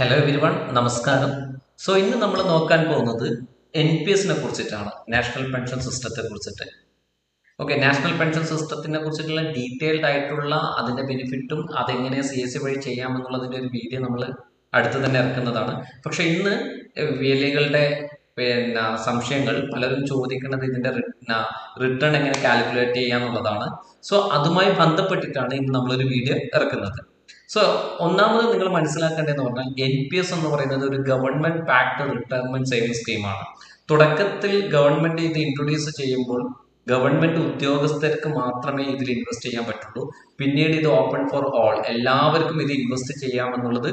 Hello everyone, നമസ്കാരം. ഇന്ന് നമ്മൾ നോക്കാൻ പോകുന്നത് NPS കുറിച്ചിട്ടാണ്, നാഷണൽ പെൻഷൻ സിസ്റ്റത്തെ കുറിച്ചിട്ട്. ഓക്കെ, നാഷണൽ പെൻഷൻ സിസ്റ്റത്തിനെ കുറിച്ചിട്ടുള്ള ഡീറ്റെയിൽഡ് ആയിട്ടുള്ള അതിന്റെ ബെനിഫിറ്റും അതെങ്ങനെ CSC വഴി ചെയ്യാമെന്നുള്ളതിന്റെ ഒരു വീഡിയോ നമ്മൾ അടുത്ത് തന്നെ ഇറക്കുന്നതാണ്. പക്ഷെ ഇന്ന് വേലികളുടെ സംശയങ്ങൾ പലരും ചോദിക്കുന്നത് ഇതിന്റെ റിട്ടേൺ എങ്ങനെ കാൽക്കുലേറ്റ് ചെയ്യാന്നുള്ളതാണ്. അതുമായി ബന്ധപ്പെട്ടിട്ടാണ് ഇന്ന് നമ്മളൊരു വീഡിയോ ഇറക്കുന്നത്. ഒന്നാമത് നിങ്ങൾ മനസ്സിലാക്കേണ്ടതെന്ന് പറഞ്ഞാൽ NPS എന്ന് പറയുന്നത് ഒരു ഗവൺമെന്റ് ബാക്ക്ഡ് റിട്ടയർമെന്റ് സേവിംഗ് സ്കീമാണ്. തുടക്കത്തിൽ ഗവൺമെന്റ് ഇത് ഇൻട്രൊഡ്യൂസ് ചെയ്യുമ്പോൾ ഗവൺമെന്റ് ഉദ്യോഗസ്ഥർക്ക് മാത്രമേ ഇതിൽ ഇൻവെസ്റ്റ് ചെയ്യാൻ പറ്റുള്ളൂ. പിന്നീട് ഇത് ഓപ്പൺ ഫോർ ഓൾ, എല്ലാവർക്കും ഇത് ഇൻവെസ്റ്റ് ചെയ്യാമെന്നുള്ളത്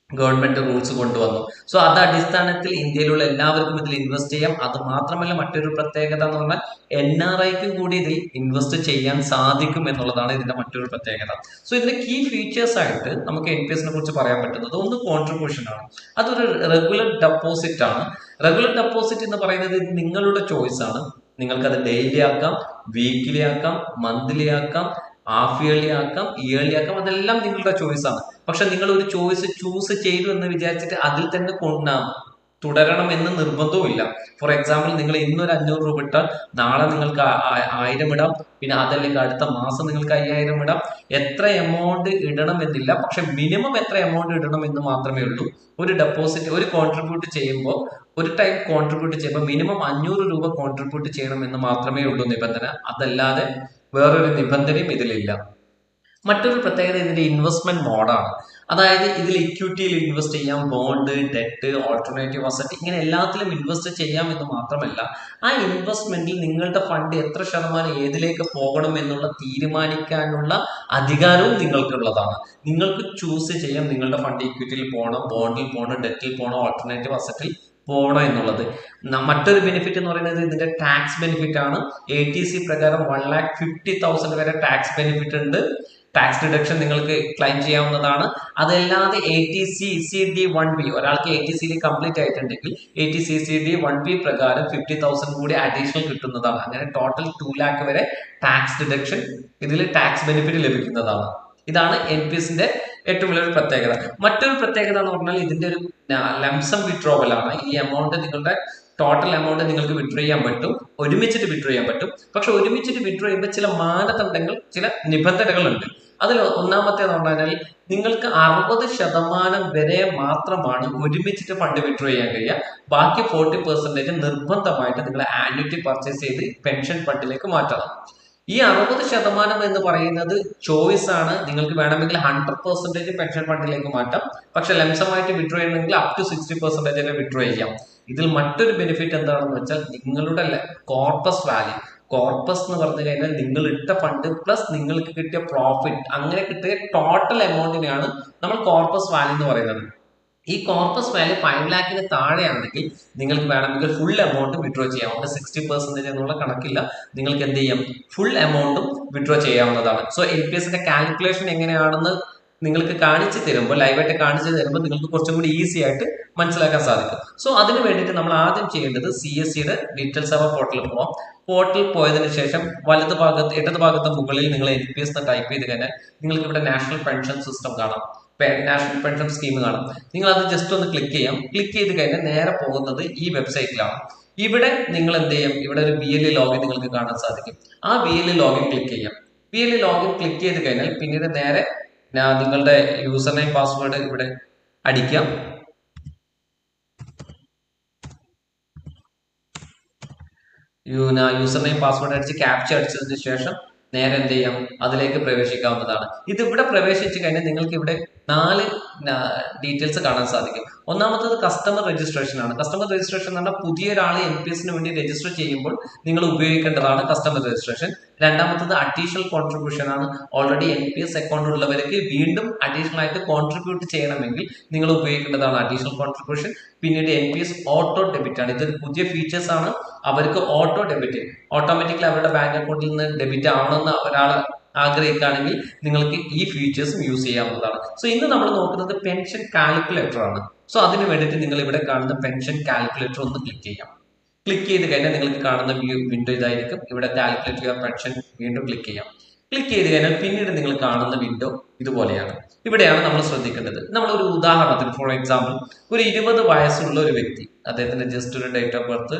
ഗവൺമെന്റ് റൂൾസ് കൊണ്ടുവന്നു. അത് അടിസ്ഥാനത്തിൽ ഇന്ത്യയിലുള്ള എല്ലാവർക്കും ഇതിൽ ഇൻവെസ്റ്റ് ചെയ്യാം. അത് മാത്രമല്ല, മറ്റൊരു പ്രത്യേകത എന്ന് പറഞ്ഞാൽ NRIക്ക് കൂടി ഇതിൽ ഇൻവെസ്റ്റ് ചെയ്യാൻ സാധിക്കും എന്നുള്ളതാണ് ഇതിന്റെ മറ്റൊരു പ്രത്യേകത. ഇതിന്റെ കീ ഫീച്ചേഴ്സ് ആയിട്ട് നമുക്ക് NPS കുറിച്ച് പറയാൻ പറ്റുന്നത് ഒന്ന് കോൺട്രിബ്യൂഷൻ ആണ്. അതൊരു റെഗുലർ ഡെപ്പോസിറ്റ് ആണ്. റെഗുലർ ഡെപ്പോസിറ്റ് എന്ന് പറയുന്നത് ഇത് നിങ്ങളുടെ ചോയ്സ് ആണ്. നിങ്ങൾക്കത് ഡെയിലി ആക്കാം, വീക്ക്ലി ആക്കാം, മന്ത്ലി ആക്കാം, ഹാഫ് ഇയർലി ആക്കാം, ഇയർലി ആക്കാം. അതെല്ലാം നിങ്ങളുടെ ചോയ്സ് ആണ്. പക്ഷെ നിങ്ങൾ ഒരു ചോയ്സ് ചൂസ് ചെയ്തു എന്ന് വിചാരിച്ചിട്ട് അതിൽ തന്നെ തുടരണം എന്ന് നിർബന്ധവുമില്ല. ഫോർ എക്സാമ്പിൾ, നിങ്ങൾ ഇന്നൊരു 500 രൂപ ഇട്ടാൽ നാളെ നിങ്ങൾക്ക് 1000 ഇടാം, പിന്നെ അതല്ലെങ്കിൽ അടുത്ത മാസം നിങ്ങൾക്ക് 5000 ഇടാം. എത്ര എമൗണ്ട് ഇടണം എന്നില്ല, പക്ഷെ മിനിമം എത്ര എമൗണ്ട് ഇടണം എന്ന് മാത്രമേ ഉള്ളൂ. ഒരു ഡെപ്പോസിറ്റ്, ഒരു കോൺട്രിബ്യൂട്ട് ചെയ്യുമ്പോൾ, ഒരു ടൈം കോൺട്രിബ്യൂട്ട് ചെയ്യുമ്പോൾ മിനിമം 500 രൂപ കോൺട്രിബ്യൂട്ട് ചെയ്യണം എന്ന് മാത്രമേ ഉള്ളൂ നിബന്ധന. അതല്ലാതെ വേറൊരു നിബന്ധനയും ഇതിലില്ല. മറ്റൊരു പ്രത്യേകത ഇതിന്റെ ഇൻവെസ്റ്റ്മെന്റ് മോഡാണ്. അതായത് ഇതിൽ ഇക്വിറ്റിയിൽ ഇൻവെസ്റ്റ് ചെയ്യാം, ബോണ്ട്, ഡെറ്റ്, ഓൾട്ടർനേറ്റീവ് അസറ്റ്, ഇങ്ങനെ എല്ലാത്തിലും ഇൻവെസ്റ്റ് ചെയ്യാം എന്ന് മാത്രമല്ല, ആ ഇൻവെസ്റ്റ്മെന്റിൽ നിങ്ങളുടെ ഫണ്ട് എത്ര ശതമാനം ഏതിലേക്ക് പോകണം എന്നുള്ള തീരുമാനിക്കാനുള്ള അധികാരവും നിങ്ങൾക്കുള്ളതാണ്. നിങ്ങൾക്ക് ചൂസ് ചെയ്യാം നിങ്ങളുടെ ഫണ്ട് ഇക്വിറ്റിയിൽ പോകണം, ബോണ്ടിൽ പോകണം, ഡെറ്റിൽ പോകണം, ഓൾട്ടർനേറ്റീവ് അസറ്റിൽ പോകണം എന്നുള്ളത്. മറ്റൊരു ബെനിഫിറ്റ് എന്ന് പറയുന്നത് ഇതിന്റെ ടാക്സ് ബെനിഫിറ്റ് ആണ്. ATC പ്രകാരം 1,50,000 വരെ ടാക്സ് ബെനിഫിറ്റ് ഉണ്ട്. ടാക്സ് ഡിഡക്ഷൻ നിങ്ങൾക്ക് ക്ലെയിം ചെയ്യാവുന്നതാണ്. അതല്ലാതെ ATC-ECD-1B, ഒരാൾക്ക് ATC കംപ്ലീറ്റ് ആയിട്ടുണ്ടെങ്കിൽ ATC-ECD-1B പ്രകാരം 50,000 കൂടി അഡീഷണൽ കിട്ടുന്നതാണ്. അങ്ങനെ ടോട്ടൽ 2 lakh വരെ ടാക്സ് ഡിഡക്ഷൻ ഇതിൽ ടാക്സ് ബെനിഫിറ്റ് ലഭിക്കുന്നതാണ്. ഇതാണ് NPSന്റെ ഏറ്റവും വലിയൊരു പ്രത്യേകത. മറ്റൊരു പ്രത്യേകത എന്ന് പറഞ്ഞാൽ ഇതിന്റെ ഒരു ലംസം വിഡ്രോവൽ ആണ്. ഈ എമൗണ്ട്, നിങ്ങളുടെ ടോട്ടൽ എമൗണ്ട് നിങ്ങൾക്ക് വിഡ്രോ ചെയ്യാൻ പറ്റും, ഒരുമിച്ചിട്ട് വിഡ്രോ ചെയ്യാൻ പറ്റും. പക്ഷെ ഒരുമിച്ചിട്ട് വിഡ്രോ ചെയ്യുമ്പോൾ ചില മാനദണ്ഡങ്ങൾ, ചില നിബന്ധനകളുണ്ട്. അതിൽ ഒന്നാമത്തേന്ന് പറഞ്ഞാൽ നിങ്ങൾക്ക് 60% വരെ മാത്രമാണ് ഒരുമിച്ചിട്ട് ഫണ്ട് വിഡ്രോ ചെയ്യാൻ കഴിയുക. ബാക്കി 40% നിർബന്ധമായിട്ട് നിങ്ങൾ ആന്വിറ്റി പർച്ചേസ് ചെയ്ത് പെൻഷൻ ഫണ്ടിലേക്ക് മാറ്റണം. ഈ 60% എന്ന് പറയുന്നത് ചോയ്സ് ആണ്. നിങ്ങൾക്ക് വേണമെങ്കിൽ 100% പെൻഷൻ ഫണ്ടിലേക്ക് മാറ്റാം. പക്ഷെ ലംസമായിട്ട് വിഡ്രോ ചെയ്യണമെങ്കിൽ അപ് ടു 60% വിഡ്രോ ചെയ്യാം. ഇതിൽ മറ്റൊരു ബെനിഫിറ്റ് എന്താണെന്ന് വെച്ചാൽ നിങ്ങളുടെ കോർപ്പസ് വാല്യൂ, കോർപ്പസ് എന്ന് പറഞ്ഞു കഴിഞ്ഞാൽ നിങ്ങൾ ഇട്ട ഫണ്ട് പ്ലസ് നിങ്ങൾക്ക് കിട്ടിയ പ്രോഫിറ്റ്, അങ്ങനെ കിട്ടിയ ടോട്ടൽ എമൗണ്ടിനെയാണ് നമ്മൾ കോർപ്പസ് വാല്യൂ എന്ന് പറയുന്നത്. ഈ കോർപ്പസ് വാല്യൂ 5 lakhന് താഴെയാണെങ്കിൽ നിങ്ങൾക്ക് വേണമെങ്കിൽ ഫുൾ എമൗണ്ട് വിഡ്രോ ചെയ്യാം. അവിടെ 60% എന്നുള്ള കണക്കില്ല. നിങ്ങൾക്ക് എന്ത് ചെയ്യാം, ഫുൾ എമൗണ്ടും വിഡ്രോ ചെയ്യാവുന്നതാണ്. NPSന്റെ കാൽക്കുലേഷൻ എങ്ങനെയാണെന്ന് നിങ്ങൾക്ക് കാണിച്ചു തരുമ്പോൾ, ലൈവായിട്ട് കാണിച്ചു തരുമ്പോൾ നിങ്ങൾക്ക് കുറച്ചും കൂടി ഈസി ആയിട്ട് മനസ്സിലാക്കാൻ സാധിക്കും. അതിന് വേണ്ടിയിട്ട് നമ്മൾ ആദ്യം ചെയ്യേണ്ടത് CSCയുടെ ഡീറ്റെയിൽസ് അവർ പോർട്ടലിൽ പോവാം. പോർട്ടലിൽ പോയതിനു ശേഷം ഇടത് ഭാഗത്ത് മുകളിൽ നിങ്ങൾ NPS എന്ന് ടൈപ്പ് ചെയ്ത് കഴിഞ്ഞാൽ നിങ്ങൾക്ക് ഇവിടെ നാഷണൽ പെൻഷൻ സിസ്റ്റം കാണാം, നാഷണൽ പെൻഷൻ സ്കീം കാണാം. നിങ്ങൾ അത് ജസ്റ്റ് ഒന്ന് ക്ലിക്ക് ചെയ്യാം. ക്ലിക്ക് ചെയ്ത് കഴിഞ്ഞാൽ നേരെ പോകുന്നത് ഈ വെബ്സൈറ്റിലാണ്. ഇവിടെ നിങ്ങൾ എന്ത് ചെയ്യാം, ഇവിടെ ഒരു VLE ലോഗിൻ നിങ്ങൾക്ക് കാണാൻ സാധിക്കും. ആ VLE ലോഗിൻ ക്ലിക്ക് ചെയ്യാം. VLE ലോഗിൻ ക്ലിക്ക് ചെയ്ത് കഴിഞ്ഞാൽ പിന്നീട് നേരെ നിങ്ങളുടെ യൂസർ നെയിം പാസ്വേഡ് ഇവിടെ അടിക്കാം. യൂസർ നെയിം പാസ്വേഡ് അടിച്ച് ക്യാപ്ച അടിച്ചതിന് ശേഷം നേരെ എന്ത് ചെയ്യാം, അതിലേക്ക് പ്രവേശിക്കാവുന്നതാണ്. ഇതിവിടെ പ്രവേശിച്ചു കഴിഞ്ഞാൽ നിങ്ങൾക്ക് ഇവിടെ 4 ഡീറ്റെയിൽസ് കാണാൻ സാധിക്കും. ഒന്നാമത്തത് കസ്റ്റമർ രജിസ്ട്രേഷൻ ആണ്. കസ്റ്റമർ രജിസ്ട്രേഷൻ എന്ന് പറഞ്ഞാൽ പുതിയ ഒരാൾ NPSന് വേണ്ടി രജിസ്റ്റർ ചെയ്യുമ്പോൾ നിങ്ങൾ ഉപയോഗിക്കേണ്ടതാണ് കസ്റ്റമർ രജിസ്ട്രേഷൻ. രണ്ടാമത്തത് അഡീഷണൽ കോൺട്രിബ്യൂഷൻ ആണ്. ഓൾറെഡി NPS അക്കൗണ്ട് ഉള്ളവർക്ക് വീണ്ടും അഡീഷണൽ ആയിട്ട് കോൺട്രിബ്യൂട്ട് ചെയ്യണമെങ്കിൽ നിങ്ങൾ ഉപയോഗിക്കേണ്ടതാണ് അഡീഷണൽ കോൺട്രിബ്യൂഷൻ. പിന്നീട് NPS ഓട്ടോ ഡെബിറ്റ് ആണ്. ഇതൊരു പുതിയ ഫീച്ചേഴ്സ് ആണ്. അവർക്ക് ഓട്ടോ ഡെബിറ്റ്, ഓട്ടോമാറ്റിക്കലി അവരുടെ ബാങ്ക് അക്കൗണ്ടിൽ നിന്ന് ഡെബിറ്റ് ആവണമെന്ന് ഒരാൾ ആഗ്രഹിക്കുകയാണെങ്കിൽ നിങ്ങൾക്ക് ഈ ഫീച്ചേഴ്സും യൂസ് ചെയ്യാവുന്നതാണ്. ഇന്ന് നമ്മൾ നോക്കുന്നത് പെൻഷൻ കാൽക്കുലേറ്റർ ആണ്. അതിന് വേണ്ടിയിട്ട് നിങ്ങൾ ഇവിടെ കാണുന്ന പെൻഷൻ കാൽക്കുലേറ്റർ ഒന്ന് ക്ലിക്ക് ചെയ്യാം. ക്ലിക്ക് ചെയ്ത് കഴിഞ്ഞാൽ നിങ്ങൾക്ക് കാണുന്ന വിൻഡോ ഇതായിരിക്കും. ഇവിടെ കാൽക്കുലേറ്റ് യുവർ പെൻഷൻ വീണ്ടും ക്ലിക്ക് ചെയ്യാം. ക്ലിക്ക് ചെയ്ത് കഴിഞ്ഞാൽ പിന്നീട് നിങ്ങൾ കാണുന്ന വിൻഡോ ഇതുപോലെയാണ്. ഇവിടെയാണ് നമ്മൾ ശ്രദ്ധിക്കേണ്ടത്. നമ്മൾ ഒരു ഉദാഹരണത്തിന് ഫോർ എക്സാമ്പിൾ ഒരു 20 വയസ്സുള്ള ഒരു വ്യക്തി, അദ്ദേഹത്തിന്റെ ജസ്റ്റ് ഒരു ഡേറ്റ് ഓഫ് ബർത്ത്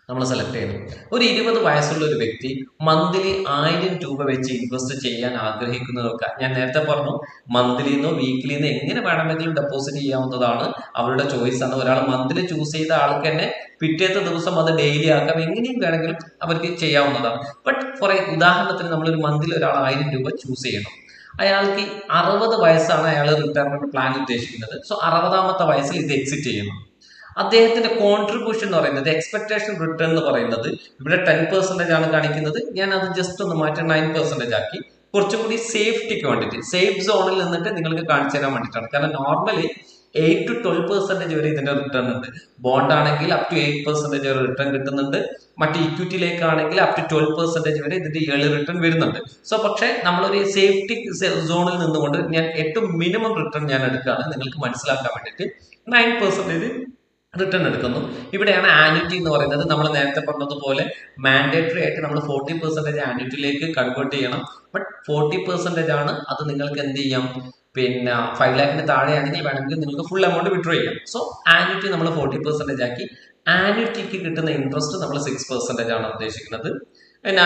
നമ്മൾ സെലക്ട് ചെയ്യുന്നു. ഒരു 20 വയസ്സുള്ള ഒരു വ്യക്തി മന്ത്ലി 1000 രൂപ വെച്ച് ഇൻവെസ്റ്റ് ചെയ്യാൻ ആഗ്രഹിക്കുന്നതൊക്കെ ഞാൻ നേരത്തെ പറഞ്ഞു, മന്ത്ലിന്നോ വീക്ക്ലിന്നോ എങ്ങനെ വേണമെങ്കിലും ഡെപ്പോസിറ്റ് ചെയ്യാവുന്നതാണ്, അവരുടെ ചോയ്സ് ആണ്. ഒരാൾ മന്ത്ലി ചൂസ് ചെയ്ത ആൾക്ക് തന്നെ പിറ്റേത്തെ ദിവസം അത് ഡെയിലി ആക്കാം, എങ്ങനെയും വേണമെങ്കിലും അവർക്ക് ചെയ്യാവുന്നതാണ്. ബട്ട് ഫോർ ഉദാഹരണത്തിന് നമ്മളൊരു മന്ത്ലി ഒരാൾ 1000 രൂപ ചൂസ് ചെയ്യണം. അയാൾക്ക് 60 വയസ്സാണ് അയാൾ റിട്ടയർമെന്റ് പ്ലാൻ ഉദ്ദേശിക്കുന്നത്. സോ 60ാമത്തെ വയസ്സിൽ ഇത് എക്സിറ്റ് ചെയ്യുന്നു. അദ്ദേഹത്തിന്റെ കോൺട്രിബ്യൂഷൻ എന്ന് പറയുന്നത് എക്സ്പെക്ടേഷൻ റിട്ടേൺ എന്ന് പറയുന്നത് ഇവിടെ 10% ആണ് കാണിക്കുന്നത്. ഞാൻ അത് ജസ്റ്റ് ഒന്ന് മാറ്റി 9% ആക്കി, കുറച്ചും കൂടി സേഫ്റ്റിക്ക് വേണ്ടിയിട്ട് സേഫ് സോണിൽ നിന്നിട്ട് നിങ്ങൾക്ക് കാണിച്ചു തരാൻ വേണ്ടിയിട്ടാണ്. കാരണം നോർമലി 8 to 12% വരെ ഇതിന്റെ റിട്ടേൺ ഉണ്ട്. ബോണ്ട് ആണെങ്കിൽ അപ് ടു 8% വരെ റിട്ടേൺ കിട്ടുന്നുണ്ട്. മറ്റ് ഇക്വിറ്റിയിലേക്കാണെങ്കിൽ അപ് ടു 12% വരെ ഇതിന്റെ ഇയർലി റിട്ടേൺ വരുന്നുണ്ട്. സോ പക്ഷേ നമ്മളൊരു സേഫ്റ്റി സോണിൽ നിന്നുകൊണ്ട് ഞാൻ ഏറ്റവും മിനിമം റിട്ടേൺ ഞാൻ എടുക്കുകയാണ് നിങ്ങൾക്ക് മനസ്സിലാക്കാൻ വേണ്ടിയിട്ട്. 9% റിട്ടേൺ എടുക്കുന്നു. ഇവിടെയാണ് ആന്യൂറ്റി എന്ന് പറയുന്നത്. നമ്മൾ നേരത്തെ പറഞ്ഞതുപോലെ മാൻഡേറ്ററി ആയിട്ട് നമ്മൾ 40% ആന്യൂറ്റിയിലേക്ക് കൺവേർട്ട് ചെയ്യണം. ബട്ട് 40% ആണ് അത് നിങ്ങൾക്ക് എന്ത് ചെയ്യാം, പിന്നെ 5 lakhന് താഴെയാണെങ്കിൽ വേണമെങ്കിൽ നിങ്ങൾക്ക് ഫുൾ എമൗണ്ട് വിഡ്രോ ചെയ്യാം. സോ ആന്യൂറ്റി നമ്മൾ 40% ആക്കി. ആന്യൂറ്റിക്ക് കിട്ടുന്ന ഇൻട്രസ്റ്റ് നമ്മൾ 6% ആണ് ഉദ്ദേശിക്കുന്നത്.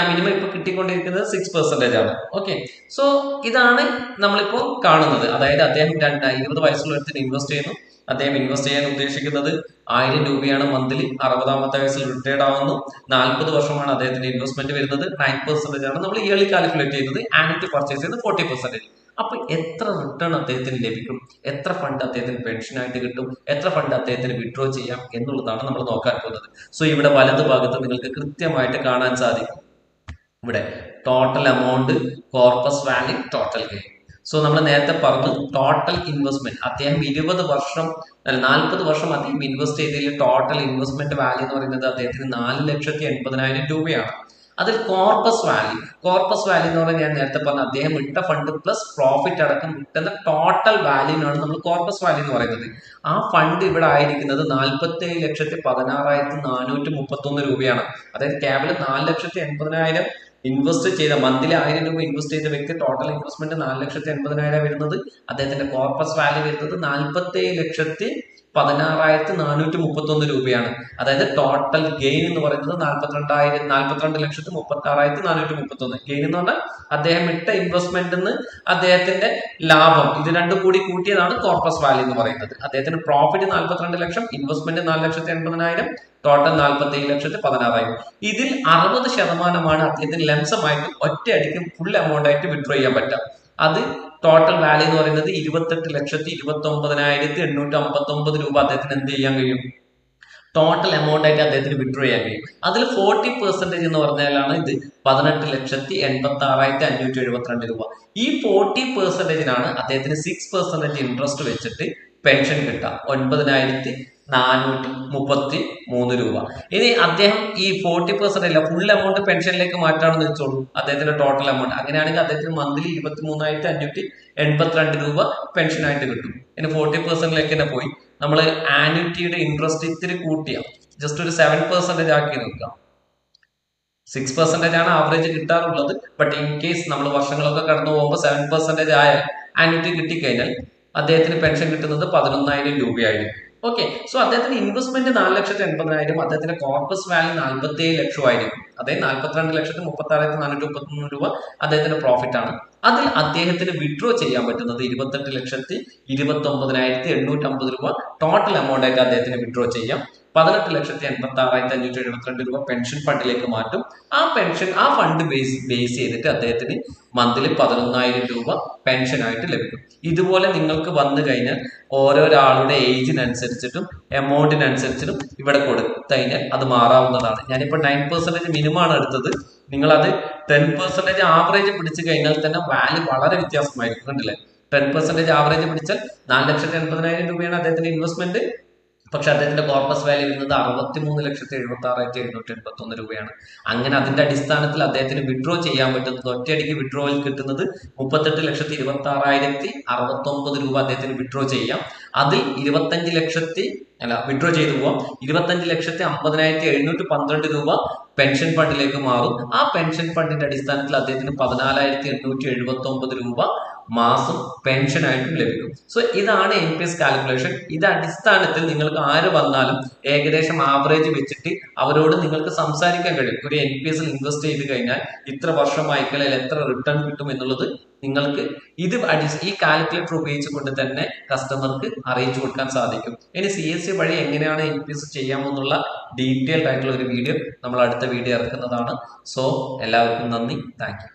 മിനിമം ഇപ്പൊ കിട്ടിക്കൊണ്ടിരിക്കുന്നത് 6% ആണ്. ഓക്കെ, സോ ഇതാണ് നമ്മളിപ്പോ കാണുന്നത്. അതായത് അദ്ദേഹം 20 വയസ്സുള്ള ഒരുത്തിന് ഇൻവെസ്റ്റ് ചെയ്യുന്നു. അദ്ദേഹം ഇൻവെസ്റ്റ് ചെയ്യാൻ ഉദ്ദേശിക്കുന്നത് 1000 രൂപയാണ് മന്ത്ലി. 60ാമത്തെ വയസ്സിൽ റിട്ടയർഡ് ആവുന്നു. 40 വർഷമാണ് അദ്ദേഹത്തിന്റെ ഇൻവെസ്റ്റ്മെന്റ് വരുന്നത്. 9% ആണ് നമ്മൾ ഇയർലി കാൽക്കുലേറ്റ് ചെയ്യുന്നത്. ആന്യൂറ്റി പർച്ചേസ് ചെയ്യുന്നത് 40%. അപ്പൊ എത്ര റിട്ടേൺ അദ്ദേഹത്തിന് ലഭിക്കും, എത്ര ഫണ്ട് അദ്ദേഹത്തിന് പെൻഷനായിട്ട് കിട്ടും, എത്ര ഫണ്ട് അദ്ദേഹത്തിന് വിഡ്രോ ചെയ്യാം എന്നുള്ളതാണ് നമ്മൾ നോക്കാൻ പോകുന്നത്. സോ ഇവിടെ വലതു ഭാഗത്ത് നിങ്ങൾക്ക് കൃത്യമായിട്ട് കാണാൻ സാധിക്കും. ഇവിടെ total amount, corpus value, total gain. So നമ്മൾ നേരത്തെ പറഞ്ഞു ടോട്ടൽ ഇൻവെസ്റ്റ്മെന്റ് അദ്ദേഹം 40 വർഷം അദ്ദേഹം ഇൻവെസ്റ്റ് ചെയ്തതിൽ ടോട്ടൽ ഇൻവെസ്റ്റ്മെന്റ് വാല്യൂ എന്ന് പറയുന്നത് അദ്ദേഹത്തിന് 4,80,000 രൂപയാണ്. അതിൽ കോർപ്പസ് വാല്യൂ എന്ന് പറഞ്ഞാൽ ഞാൻ നേരത്തെ പറഞ്ഞു അദ്ദേഹം ഇട്ട ഫണ്ട് പ്ലസ് പ്രോഫിറ്റ് അടക്കം കിട്ടുന്ന ടോട്ടൽ വാല്യൂനാണ് നമ്മൾ കോർപ്പസ് വാല്യൂ എന്ന് പറയുന്നത്. ആ ഫണ്ട് ഇവിടെ ആയിരിക്കുന്നത് 47,16,431 രൂപയാണ്. അതായത് കേവലം 4,80,000 ഇൻവെസ്റ്റ് ചെയ്ത മന്ത്ലി 1000 രൂപ ഇൻവെസ്റ്റ് ചെയ്ത വ്യക്തി ടോട്ടൽ ഇൻവെസ്റ്റ്മെന്റ് 4,80,000 വരുന്നത്. അദ്ദേഹത്തിന്റെ കോർപ്പസ് വാല്യൂ വരുന്നത് 47,16,431 രൂപയാണ്. അതായത് ടോട്ടൽ ഗെയിൻ എന്ന് പറയുന്നത് 42,36,431. ഗെയിൻ എന്ന് പറഞ്ഞാൽ അദ്ദേഹം ഇട്ട ഇൻവെസ്റ്റ്മെന്റ് അദ്ദേഹത്തിന്റെ ലാഭം, ഇത് രണ്ടും കൂടി കൂട്ടിയതാണ് കോർപ്പസ് വാല്യൂ എന്ന് പറയുന്നത്. അദ്ദേഹത്തിന്റെ പ്രോഫിറ്റ് 42 ലക്ഷം, ഇൻവെസ്റ്റ്മെന്റ് 4,80,000, ടോട്ടൽ 47,16,000. ഇതിൽ 60% അദ്ദേഹത്തിന് ലംസമായിട്ട് ഒറ്റയടിക്ക് ഫുൾ എമൗണ്ട് ആയിട്ട് വിഡ്രോ ചെയ്യാൻ പറ്റാം. അത് ടോട്ടൽ വാല്യൂ എന്ന് പറയുന്നത് 28,29,859 രൂപ അദ്ദേഹത്തിന് എന്ത് ചെയ്യാൻ കഴിയും, ടോട്ടൽ എമൗണ്ട് ആയിട്ട് അദ്ദേഹത്തിന് വിഡ്രോ ചെയ്യാൻ കഴിയും. അതിൽ 40% എന്ന് പറഞ്ഞാലാണ് ഇത് 18,86,572 രൂപ. ഈ 40%-നാണ് അദ്ദേഹത്തിന് 6% ഇൻട്രസ്റ്റ് വെച്ചിട്ട് പെൻഷൻ കിട്ടുക, 9,433 രൂപ. ഇനി അദ്ദേഹം ഈ 40% അല്ല ഫുൾ എമൗണ്ട് പെൻഷനിലേക്ക് മാറ്റാണെന്ന് വെച്ചോളൂ അദ്ദേഹത്തിന്റെ ടോട്ടൽ എമൗണ്ട്. അങ്ങനെയാണെങ്കിൽ അദ്ദേഹത്തിന് മന്ത്ലി 23,582 രൂപ പെൻഷനായിട്ട് കിട്ടും. ഇനി 40%ലേക്ക് തന്നെ പോയി നമ്മൾ ആന്യൂറ്റിയുടെ ഇൻട്രസ്റ്റ് ഇത്തിരി കൂട്ടിയ ജസ്റ്റ് ഒരു 7% ആക്കി നോക്കാം. 6% ആണ് ആവറേജ് കിട്ടാറുള്ളത്. ബട്ട് ഇൻ കേസ് നമ്മൾ വർഷങ്ങളൊക്കെ കടന്നു പോകുമ്പോൾ 7% ആയ ആന്യൂറ്റി കിട്ടിക്കഴിഞ്ഞാൽ അദ്ദേഹത്തിന് പെൻഷൻ കിട്ടുന്നത് 11,000 രൂപയായിരിക്കും. ഓക്കെ, സോ അദ്ദേഹത്തിന്റെ ഇൻവെസ്റ്റ്മെന്റ് 4,80,000, അദ്ദേഹത്തിന്റെ കോർപ്പസ് വാല്യൂ 47 ലക്ഷമായിരിക്കും. അതായത് 42,36,431 രൂപ അദ്ദേഹത്തിന്റെ പ്രോഫിറ്റ് ആണ്. അതിൽ അദ്ദേഹത്തിന് വിഡ്രോ ചെയ്യാൻ പറ്റുന്നത് 28,29,850 രൂപ ടോട്ടൽ എമൗണ്ട് ആയിട്ട് അദ്ദേഹത്തിന് വിഡ്രോ ചെയ്യാം. 18,86,572 രൂപ പെൻഷൻ ഫണ്ടിലേക്ക് മാറ്റും. ആ ഫണ്ട് ബേസ് ചെയ്തിട്ട് അദ്ദേഹത്തിന് മന്ത്ലി 11,000 രൂപ പെൻഷനായിട്ട് ലഭിക്കും. ഇതുപോലെ നിങ്ങൾക്ക് വന്നു കഴിഞ്ഞാൽ ഓരോരാളുടെ ഏജിനനുസരിച്ചിട്ടും എമൗണ്ടിനനുസരിച്ചിട്ടും ഇവിടെ കൊടുത്തു കഴിഞ്ഞാൽ അത് മാറാവുന്നതാണ്. ഞാനിപ്പോൾ 9% മിനിമം ആണ് എടുത്തത്. നിങ്ങളത് 10% ആവറേജ് പിടിച്ചു കഴിഞ്ഞാൽ തന്നെ വാല്യൂ വളരെ വ്യത്യാസമായിരിക്കും. കണ്ടില്ലേ, 10% ആവറേജ് പിടിച്ചാൽ 4,80,000 രൂപയാണ് അദ്ദേഹത്തിന്റെ ഇൻവെസ്റ്റ്മെന്റ്. പക്ഷെ അദ്ദേഹത്തിന്റെ കോർപ്പസ് വാല്യൂ വരുന്നത് 63,76,781 രൂപയാണ്. അങ്ങനെ അതിന്റെ അടിസ്ഥാനത്തിൽ അദ്ദേഹത്തിന് വിഡ്രോ ചെയ്യാൻ പറ്റുന്നത്, ഒറ്റയടിക്ക് വിഡ്രോയിൽ കിട്ടുന്നത് 38,26,069 രൂപ അദ്ദേഹത്തിന് വിഡ്രോ ചെയ്യാം. അതിൽ 25 വിഡ്രോ ചെയ്തു പോവാം. 25,50,712 രൂപ പെൻഷൻ ഫണ്ടിലേക്ക് മാറും. ആ പെൻഷൻ ഫണ്ടിന്റെ അടിസ്ഥാനത്തിൽ അദ്ദേഹത്തിന് 14,879 രൂപ മാസം പെൻഷനായിട്ടും ലഭിക്കും. സോ ഇതാണ് NPS കാൽക്കുലേഷൻ. ഇത് അടിസ്ഥാനത്തിൽ നിങ്ങൾക്ക് ആര് വന്നാലും ഏകദേശം ആവറേജ് വെച്ചിട്ട് അവരോട് നിങ്ങൾക്ക് സംസാരിക്കാൻ കഴിയും. ഒരു NPSൽ ഇൻവെസ്റ്റ് ചെയ്ത് കഴിഞ്ഞാൽ ഇത്ര വർഷമായിക്കഴിഞ്ഞാൽ എത്ര റിട്ടേൺ കിട്ടും എന്നുള്ളത് നിങ്ങൾക്ക് ഈ കാൽക്കുലേറ്റർ ഉപയോഗിച്ചുകൊണ്ട് തന്നെ കസ്റ്റമർക്ക് അറിയിച്ചു കൊടുക്കാൻ സാധിക്കും. ഇനി CSC വഴി എങ്ങനെയാണ് NPS ചെയ്യാമെന്നുള്ള ഡീറ്റെയിൽഡ് ആയിട്ടുള്ള ഒരു വീഡിയോ നമ്മൾ അടുത്ത വീഡിയോ ഇറക്കുന്നതാണ്. സോ എല്ലാവർക്കും നന്ദി, താങ്ക് യു.